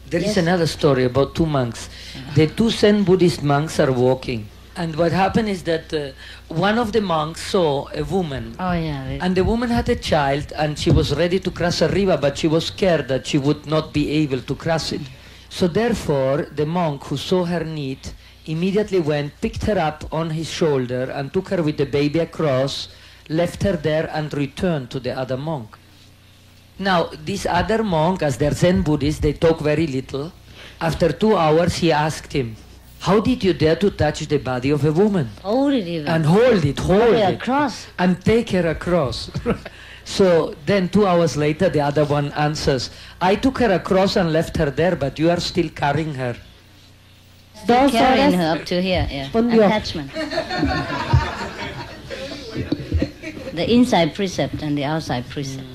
There is another story about two monks. The two Zen Buddhist monks are walking. And what happened is that one of the monks saw a woman. Oh, yeah. And the woman had a child and she was ready to cross a river, but she was scared that she would not be able to cross it. So therefore, the monk who saw her need immediately went, picked her up on his shoulder and took her with the baby across, left her there and returned to the other monk. Now, this other monk, as they're Zen Buddhists, they talk very little. After 2 hours, he asked him, how did you dare to touch the body of a woman? Hold it even. And hold it. Across. And take her across. So then 2 hours later, the other one answers, I took her across and left her there, but you are still carrying her. Still carrying her up to here, yeah. Attachment. The inside precept and the outside precept.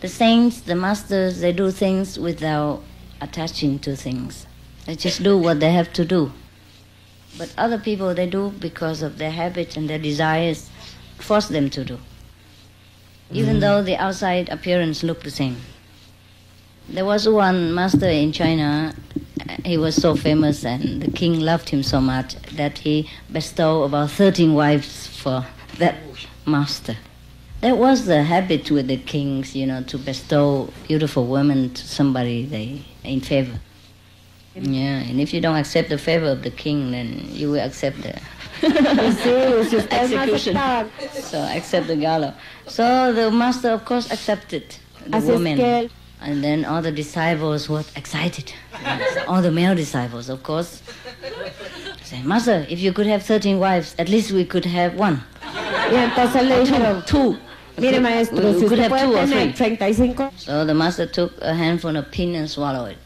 The saints, the masters, they do things without attaching to things. They just do what they have to do. But other people, they do because of their habits and their desires force them to do. Even though the outside appearance looked the same. There was one master in China, he was so famous and the king loved him so much that he bestowed about 13 wives for that master. That was the habit with the kings, to bestow beautiful women to somebody they in favor. Yeah, and if you don't accept the favor of the king, then you will accept the execution. So accept the gallows. So the master, of course, accepted the woman. And then all the disciples were excited. All the male disciples, of course, say, Master, if you could have 13 wives, at least we could have one. Two. Mire, maestro, si usted puede tener 35. So the master took a handful of pin and swallowed it.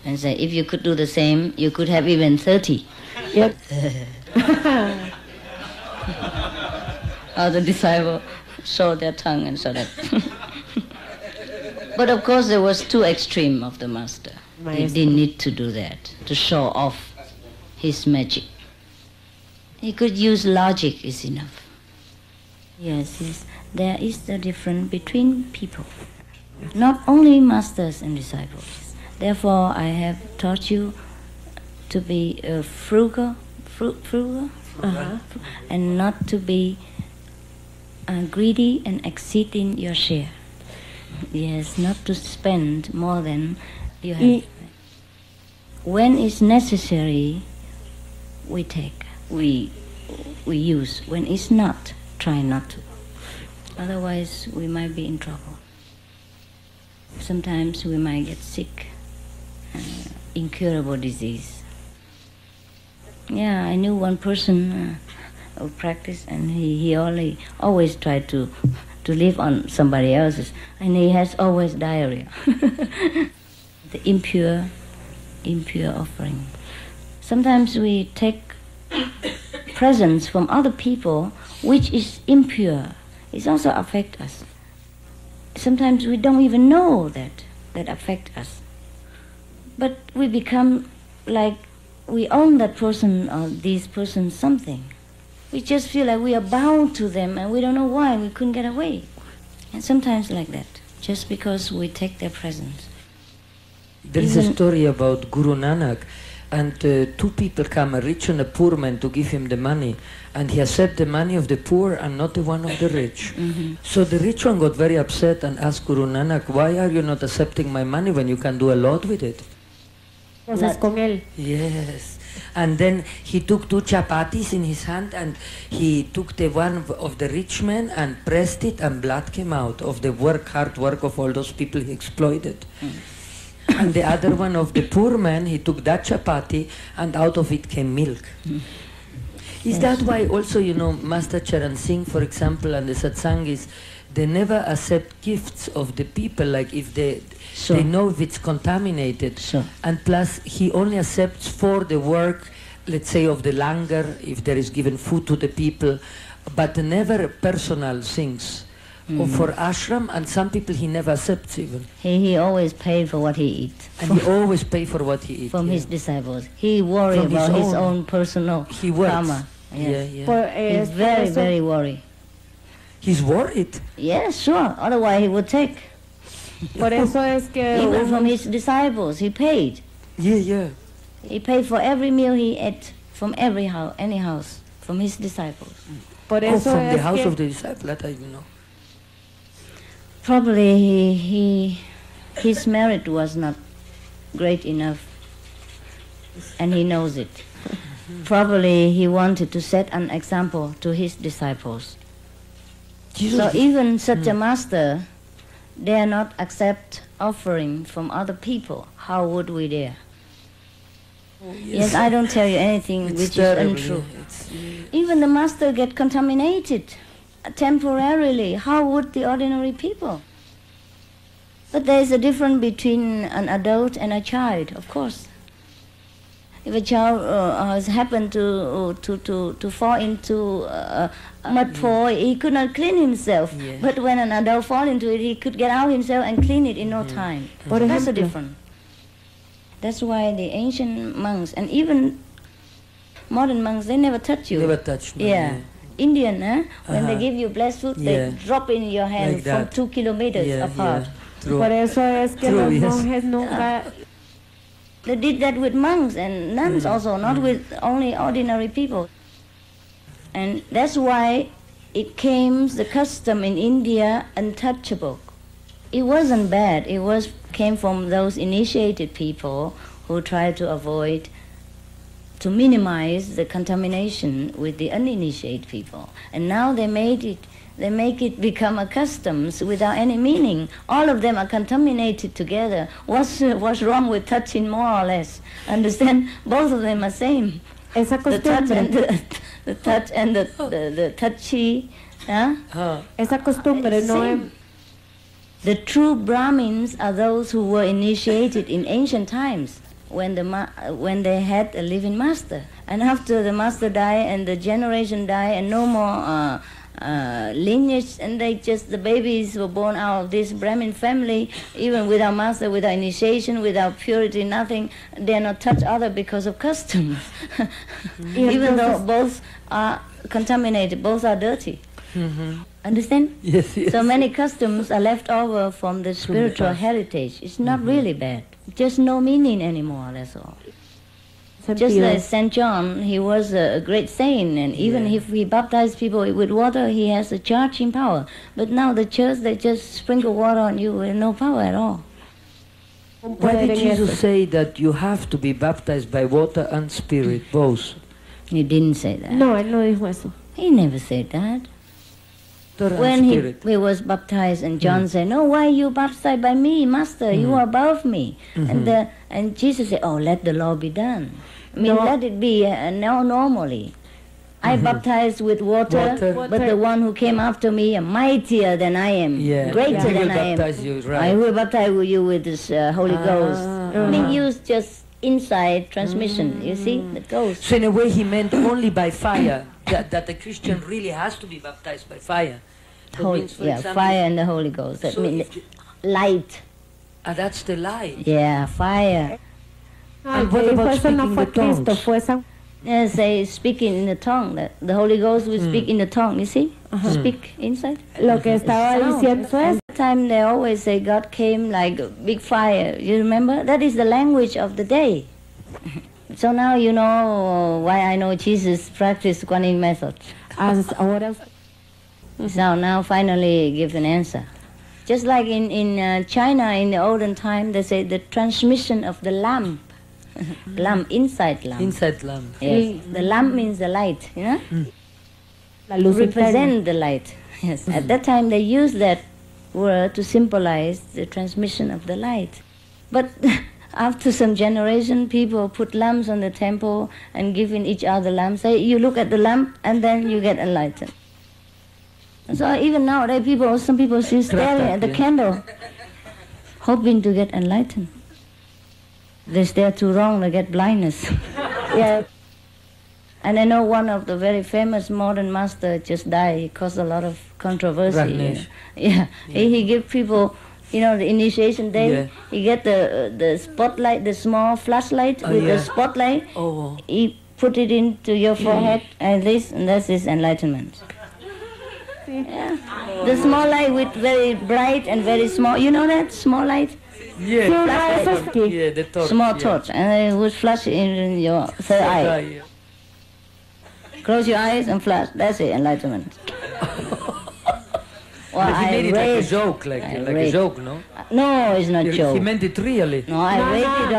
And said, if you could do the same, you could have even 30. Yep. All the disciples showed their tongue and so that. But of course there was too extreme of the master. He didn't need to do that, to show off his magic. He could use logic is enough. Yes, there is the difference between people. Not only masters and disciples. Therefore, I have taught you to be frugal, and not to be greedy and exceeding your share. Yes, not to spend more than you have. When it's necessary, we take, we use. When it's not, try not to. Otherwise, we might be in trouble. Sometimes we might get sick. Incurable disease. Yeah, I knew one person who practiced, and he always tried to live on somebody else's, and he has always diarrhea. The impure offering. Sometimes we take presents from other people which is impure. It also affects us. Sometimes we don't even know that affects us. But we become like we own that person or these persons something. We just feel like we are bound to them and we don't know why we couldn't get away. And sometimes like that, just because we take their presence. There is a story about Guru Nanak, and two people come, a rich and a poor man, to give him the money, and he accepted the money of the poor and not the one of the rich. So the rich one got very upset and asked Guru Nanak, why are you not accepting my money when you can do a lot with it? Yes. And then he took 2 chapatis in his hand and he took the one of the rich man and pressed it, and blood came out of the hard work of all those people he exploited. And the other one of the poor man, he took that chapati and out of it came milk. Is that why also, Master Charan Singh, for example, and the satsangis, they never accept gifts of the people, like if they know if it's contaminated. And plus, he only accepts for the work, let's say, of the langar, if there is given food to the people, but never personal things. Or for ashram, and some people he never accepts even. He always paid for what he eats. And he always paid for what he eats. From his disciples. He worried about his own personal karma. Yes. He's very, very worried. He's worried? Yes, sure. Otherwise he would take. Por eso es que even from his disciples, he paid. Yeah. He paid for every meal he ate from every house, any house, from his disciples. Por eso from es the house que of the disciple, that I even know. Probably his merit was not great enough, and he knows it. Probably he wanted to set an example to his disciples. So even such a master dare not accept offering from other people. How would we dare? Yes, I don't tell you anything which is untrue. Even the master get contaminated temporarily. How would the ordinary people? But there is a difference between an adult and a child, of course. If a child has happened to fall into a mud pool, he could not clean himself. Yeah. But when an adult fall into it, he could get out himself and clean it in no time. That's the difference. That's why the ancient monks and even modern monks, they never touch you. Never touch me. Yeah. Indian, when they give you blessed food, they drop in your hand Like from that. 2 kilometers apart. True. por eso es que True, los yes. monjes nunca They did that with monks and nuns also, not with only ordinary people. And that's why it came the custom in India untouchable. It wasn't bad. It came from those initiated people who tried to avoid, to minimize the contamination with the uninitiated people. And now they make it become a customs without any meaning. All of them are contaminated together. What's wrong with touching more or less? Understand? Both of them are same. esa The touch and costumbre, the touch and the touchy. esa costumbre no es Same. The true Brahmins are those who were initiated in ancient times when they had a living master. And after the master died and the generation died and no more lineage, and the babies were born out of this Brahmin family, even without master, without initiation, without purity, nothing. They are not touch other because of customs. Even though both are contaminated, both are dirty. Understand? Yes. So many customs are left over from the spiritual heritage. It's not really bad. Just no meaning anymore, that's all. Just like St. John, he was a great saint, and even if he baptized people with water, he has a charging power. But now the church, they just sprinkle water on you with no power at all. Why did Jesus say that you have to be baptized by water and spirit, both? He didn't say that. No, él no dijo eso. He never said that. When he was baptized, and John said, "No, why you baptized by me, Master? You are above me." And Jesus said, "Oh, let the law be done. I mean, let it be now normally. I baptized with water, but the one who came after me, mightier than I am, greater than I am. I will baptize you with this Holy Ghost." I mean, use just inside transmission. You see, the Ghost. So in a way, he meant only by fire. That the Christian really has to be baptized by fire. Fire and the Holy Ghost. That means light. That's the light. Yeah, fire. And what about speaking the tongues? Yes, they speaking in the tongue. The Holy Ghost will speak in the tongue. You see, speak inside. Lo que estaba diciendo es, At the time they always say God came like a big fire. You remember? That is the language of the day. So now you know why I know Jesus practiced Kuan Yin method. So now finally give an answer. Just like in China in the olden time, they say the transmission of the lamp. Lamp, inside lamp. Inside lamp. Yes. The lamp means the light, you know? Represent the light. Yes. At that time they used that word to symbolize the transmission of the light. But after some generation, people put lamps on the temple and giving each other lamps. Say, you look at the lamp and then you get enlightened. So even nowadays, some people still staring at the candle, hoping to get enlightened. They stare too long, they get blindness. Yeah. And I know one of the very famous modern master just died. He caused a lot of controversy. Yeah. He gave people, the initiation day, he get the spotlight, the small flashlight with the spotlight. He put it into your forehead and that's his enlightenment. Yeah. The small light with very bright and very small. You know that small light? Yeah, Yeah, the torch. Small yeah. torch, and it would flash in your third eye. Yeah. Close your eyes and flash. That's it, enlightenment. Well, But he made it like a read- joke, like I a read- joke, no? No, it's not He joke. meant it really. No, I No, read no. it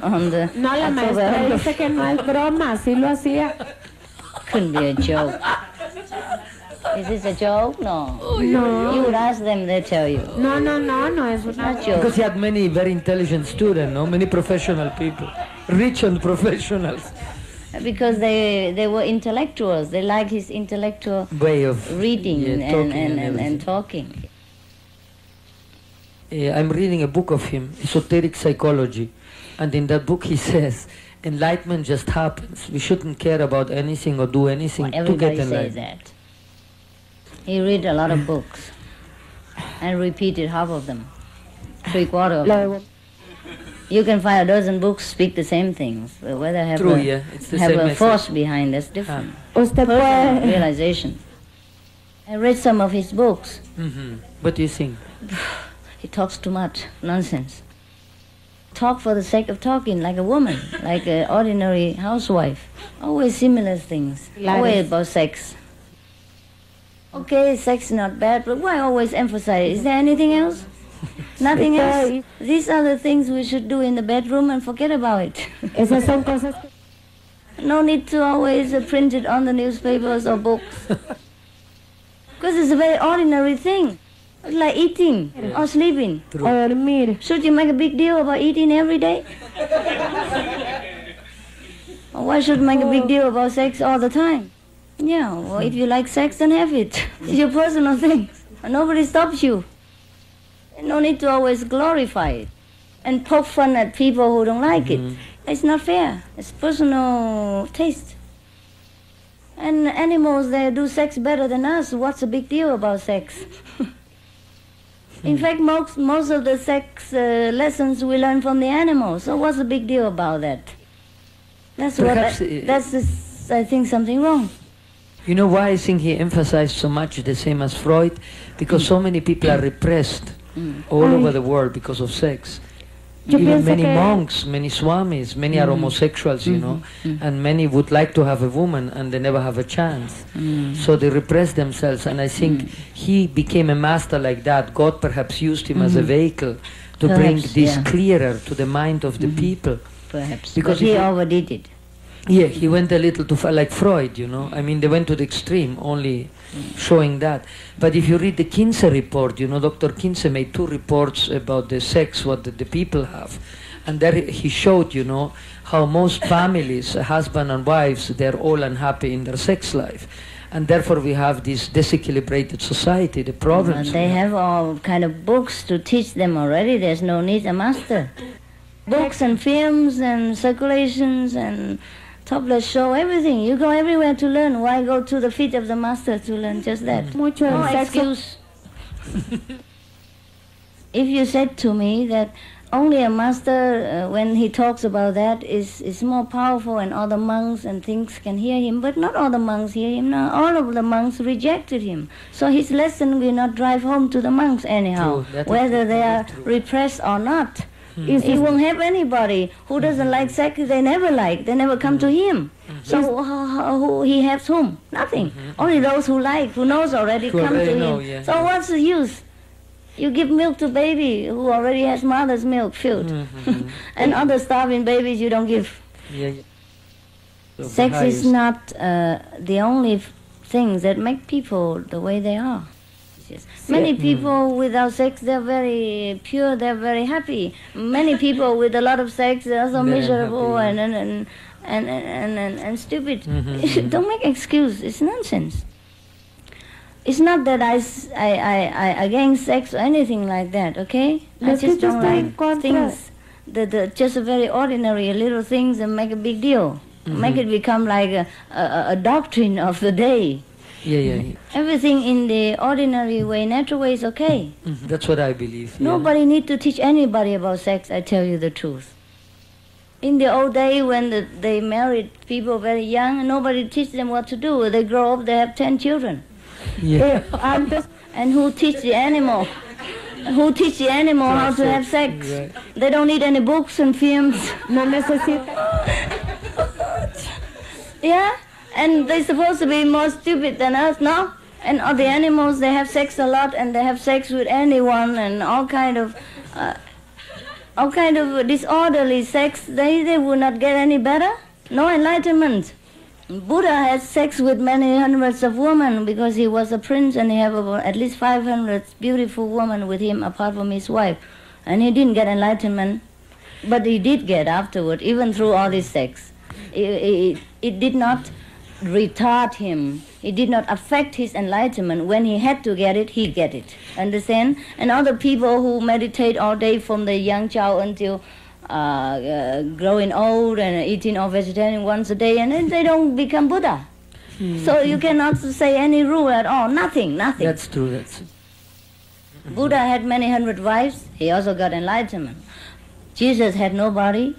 on the. No, la maestra dice que no es broma, sí lo hacía. Couldn't be a joke. Is this a joke? No. No, You would ask them, they tell you. no, no es una... Not joke. Because he had many very intelligent students, no? Many professional people. Rich and professionals. Because they were intellectuals. They like his intellectual Way of reading yeah, talking and and everything. talking. I'm reading a book of him, Esoteric Psychology, and in that book he says, enlightenment just happens. We shouldn't care about anything or do anything Well, to everybody get says enlightenment. that. He read a lot of books and repeated half of them, 3/4 of them. You can find a dozen books speak the same things, but whether have True, a, yeah, it's the have same a message. force behind that's different. Usted Personal puede... realization. I read some of his books. What do you think? He talks too much nonsense. Talk for the sake of talking, like a woman, like an ordinary housewife. Always similar things. Always about sex. Okay, sex is not bad, but why always emphasize? Is there anything else? Nothing else? These are the things we should do in the bedroom and forget about it. Esas son cosas que... No need to always print it on the newspapers or books. Because it's a very ordinary thing. It's like eating or sleeping. O dormir. Should you make a big deal about eating every day? Or why should you make a big deal about sex all the time? Yeah, well, if you like sex, then have it. It's your personal thing. And nobody stops you. No need to always glorify it and poke fun at people who don't like it. It's not fair. It's personal taste. And animals, they do sex better than us. What's the big deal about sex? In fact, most of the sex lessons we learn from the animals. So what's the big deal about that? That's Perhaps, I think something wrong. You know why I think he emphasized so much the same as Freud? Because so many people are repressed all over the world because of sex. Yo Even pienso many que- monks, many swamis, many are homosexuals, you know, and many would like to have a woman and they never have a chance. So they repress themselves, and I think he became a master like that. God perhaps used him as a vehicle to bring Perhaps, this yeah. clearer to the mind of the people. Perhaps. Because But he if you- overdid it. Yeah, he went a little too far, like Freud, you know. I mean, they went to the extreme, only showing that. But if you read the Kinsey report, you know, Dr. Kinsey made 2 reports about the sex, what the people have. And there he showed, you know, how most families, husband and wives, they're all unhappy in their sex life. And therefore we have this disequilibrated society, the problems. But they have all kind of books to teach them already. There's no need a master. Books and films and circulations and topless show, everything. You go everywhere to learn. Why go to the feet of the master to learn just that? Mucho No el sexo. excuse. If you said to me that only a master, when he talks about that, is more powerful and all the monks and things can hear him, but not all the monks hear him now. All of the monks rejected him. So his lesson will not drive home to the monks anyhow, True, that is whether they are true. repressed or not. He won't have anybody who doesn't like sex. They never like. They never come to him. So who he has whom? Nothing. Only those who like, who knows already, Who come already to know, him. yeah. So what's the use? You give milk to baby who already has mother's milk filled, and other starving babies you don't give. Yeah, yeah. So Sex high is not the only things that make people the way they are. Yes. Many people without sex, they're very pure, they're very happy. Many people with a lot of sex, they're so They're miserable unhappy. and stupid. Don't make excuse. It's nonsense. It's not that I against sex or anything like that. Okay, I Yo just estoy don't en like contra. things that just very ordinary little things and make a big deal. Make it become like a doctrine of the day. Yeah. Everything in the ordinary way, natural way is okay. That's what I believe. yeah. Nobody need to teach anybody about sex, I tell you the truth. In the old day when they married people very young, nobody teach them what to do. They grow up, they have 10 children. Yeah. Antes, And who teach the animal? Who teach the animal how to have sex? Right. They don't need any books and films. no necesita. Yeah? And they're supposed to be more stupid than us, no? And all the animals, they have sex a lot, and they have sex with anyone, and all kind of disorderly sex. They will not get any better. No enlightenment. Buddha had sex with many hundreds of women because he was a prince, and he had at least 500 beautiful women with him apart from his wife. And he didn't get enlightenment, but he did get afterward, even through all this sex. It did not retard him. It did not affect his enlightenment. When he had to get it, he get it. Understand? And other people who meditate all day from the young child until growing old and eating all vegetarian once a day, and then they don't become Buddha. So you cannot say any rule at all. Nothing. That's true. That's Buddha had many hundred wives. He also got enlightenment. Jesus had nobody.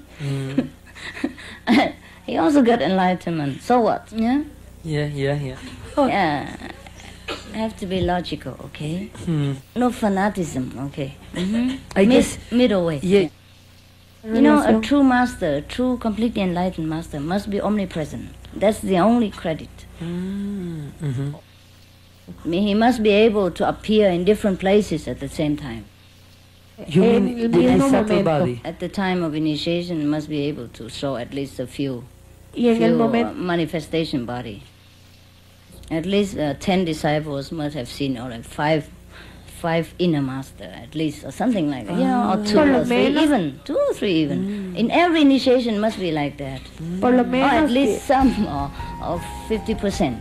He also got enlightenment. So what? Yeah? Yeah. Yeah. Have to be logical, okay? No fanatism, okay? I guess. Middle way. Yeah. You know, a true master, a true completely enlightened master must be omnipresent. That's the only credit. I mean, he must be able to appear in different places at the same time. You mean with his subtle body? At the time of initiation, he must be able to show at least a few manifestation body. At least 10 disciples must have seen, or like five inner master at least, or something like that, you know, or 2 or 3 even, 2 or 3 even. In every initiation must be like that. Or at least some, or 50%.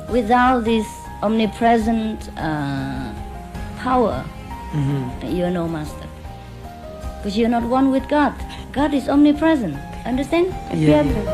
Without this omnipresent power, you're no master. Because you're not one with God. God is omnipresent. Understand? Yeah.